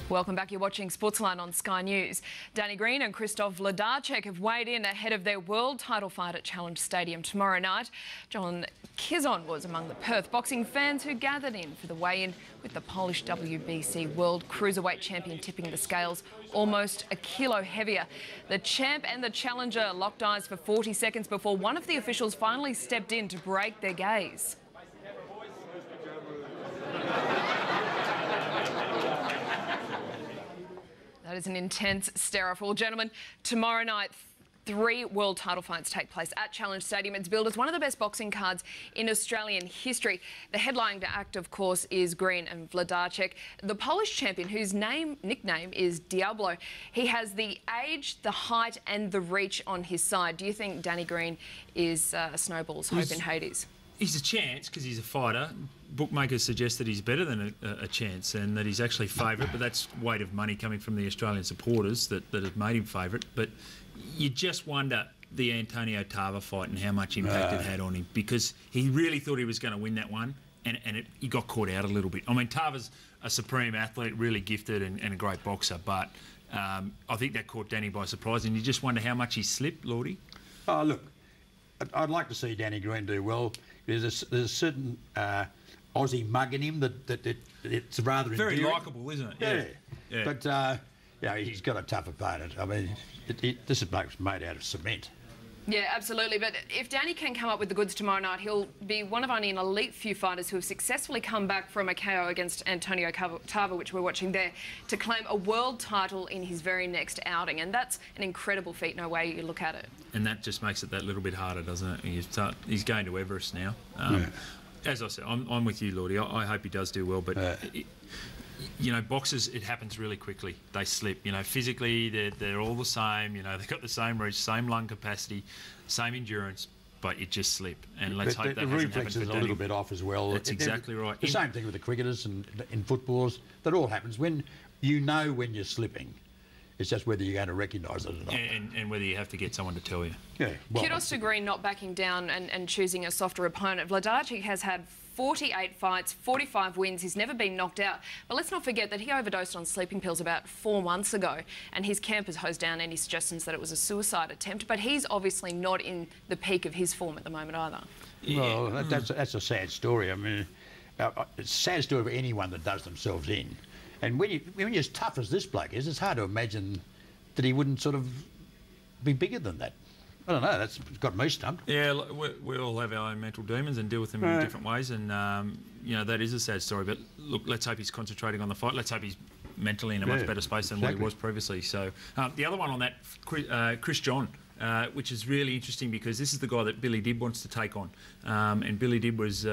Welcome back. You're watching Sportsline on Sky News. Danny Green and Krzysztof Wlodarczyk have weighed in ahead of their world title fight at Challenge Stadium tomorrow night. John Kizon was among the Perth boxing fans who gathered in for the weigh-in, with the Polish WBC World Cruiserweight champion tipping the scales almost a kilo heavier. The champ and the challenger locked eyes for 40 seconds before one of the officials finally stepped in to break their gaze. That is an intense stare off. Well, gentlemen, tomorrow night, 3 world title fights take place at Challenge Stadium. It's billed as one of the best boxing cards in Australian history. The headlining act, of course, is Green and Wlodarczyk. The Polish champion, whose nickname is Diablo, he has the age, the height and the reach on his side. Do you think Danny Green is Snowball's hope in Hades? He's a chance because he's a fighter. Bookmakers suggest that he's better than a chance and that he's actually favourite, but that's weight of money coming from the Australian supporters that have made him favourite. But you just wonder the Antonio Tava fight and how much impact it had on him, because he really thought he was going to win that one and he got caught out a little bit. I mean, Tava's a supreme athlete, really gifted and a great boxer, but I think that caught Danny by surprise, and you just wonder how much he slipped, Lordy. Oh, look, I'd like to see Danny Green do well. There's a certain Aussie mug in him that it's rather very likeable, isn't it? Yeah. But yeah, he's got a tough opponent. I mean, this bloke's made out of cement. Yeah, absolutely. But if Danny can come up with the goods tomorrow night, he'll be one of only an elite few fighters who have successfully come back from a KO against Antonio Tava, which we're watching there, to claim a world title in his very next outing. And that's an incredible feat, no way you look at it. And that just makes it that little bit harder, doesn't it? He's going to Everest now. As I said, I'm with you, Lordy. I hope he does do well, but you know, boxers, it happens really quickly. They slip. You know, physically, they're all the same. You know, they've got the same reach, same lung capacity, same endurance, but it just slip. And let's hope that hasn't happened for Danny. The reflex is a little bit off as well. That's exactly right. The same thing with the cricketers and in footballers. That all happens when you know when you're slipping. It's just whether you're going to recognise it or not. And whether you have to get someone to tell you. Yeah. Well, kudos to Green not backing down and choosing a softer opponent. Wlodarczyk has had 48 fights, 45 wins. He's never been knocked out. But let's not forget that he overdosed on sleeping pills about 4 months ago, and his camp has hosed down any suggestions that it was a suicide attempt. But he's obviously not in the peak of his form at the moment either. Well, that's a sad story. I mean, it's a sad story for anyone that does themselves in. And when you're as tough as this bloke is, it's hard to imagine that he wouldn't sort of be bigger than that. I don't know, that's got me stumped. Yeah, we all have our own mental demons and deal with them in different ways, and you know, that is a sad story. But look, let's hope he's concentrating on the fight. Let's hope he's mentally in a much better space than what he was previously. So the other one on that, Chris John, which is really interesting because this is the guy that Billy Dibb wants to take on. And Billy Dibb was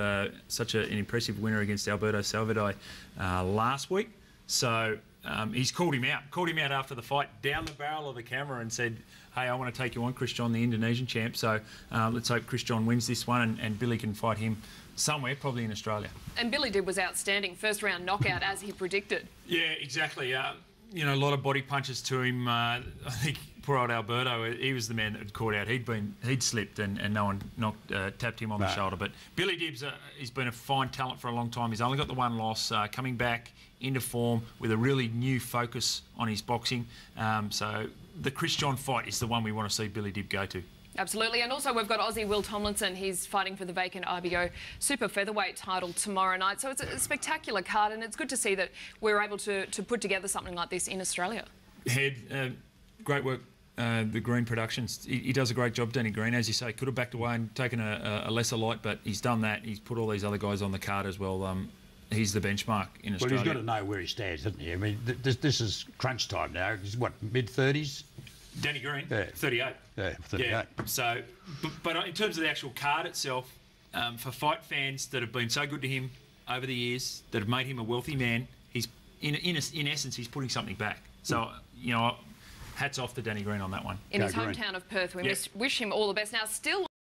such an impressive winner against Alberto Salvador last week. So he's called him out after the fight, down the barrel of the camera, and said, hey, I want to take you on, Chris John, the Indonesian champ. So let's hope Chris John wins this one and Billy can fight him somewhere, probably in Australia. And Billy Dibb was outstanding. First round knockout, as he predicted. Yeah, exactly. You know, a lot of body punches to him. I think poor old Alberto, he was the man that had caught out. He'd slipped and no one tapped him on the shoulder. But Billy Dibb's he's been a fine talent for a long time. He's only got the one loss, coming back into form with a really new focus on his boxing. So the Chris John fight is the one we want to see Billy Dibb go to. Absolutely. And also we've got Aussie Will Tomlinson. He's fighting for the vacant IBO super featherweight title tomorrow night. So it's a spectacular card, and it's good to see that we're able to put together something like this in Australia. Head, great work. The Green Productions. He does a great job, Danny Green. As you say, could have backed away and taken a lesser light, but he's done that. He's put all these other guys on the card as well. He's the benchmark in Australia. Well, he's got to know where he stands, hasn't he? I mean, this is crunch time now. He's, what, mid-30s? Danny Green, 38. Yeah, 38. Yeah. So, but in terms of the actual card itself, for fight fans that have been so good to him over the years, that have made him a wealthy man, he's in essence, he's putting something back. So, you know, hats off to Danny Green on that one. In his hometown of Perth, we wish him all the best. Now, still